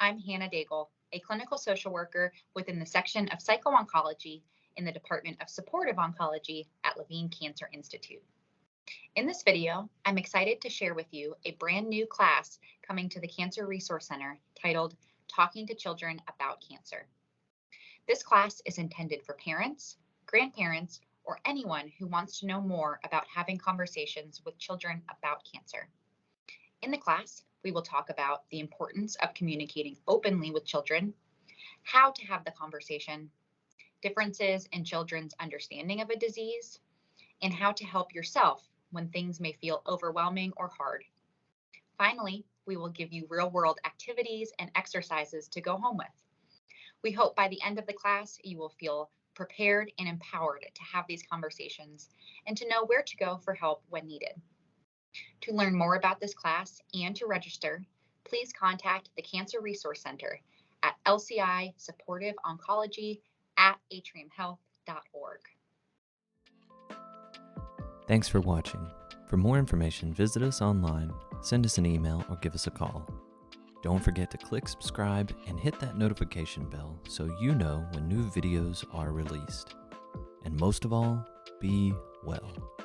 I'm Hannah Daigle, a clinical social worker within the section of psycho-oncology in the Department of Supportive Oncology at Levine Cancer Institute. In this video, I'm excited to share with you a brand new class coming to the Cancer Resource Center titled Talking to Children About Cancer. This class is intended for parents, grandparents, or anyone who wants to know more about having conversations with children about cancer. In the class, we will talk about the importance of communicating openly with children, how to have the conversation, differences in children's understanding of a disease, and how to help yourself when things may feel overwhelming or hard. Finally, we will give you real-world activities and exercises to go home with. We hope by the end of the class, you will feel prepared and empowered to have these conversations and to know where to go for help when needed. To learn more about this class and to register, please contact the Cancer Resource Center at LCI Supportive Oncology at atriumhealth.org. Thanks for watching. For more information, visit us online, send us an email, or give us a call. Don't forget to click subscribe and hit that notification bell so you know when new videos are released. And most of all, be well.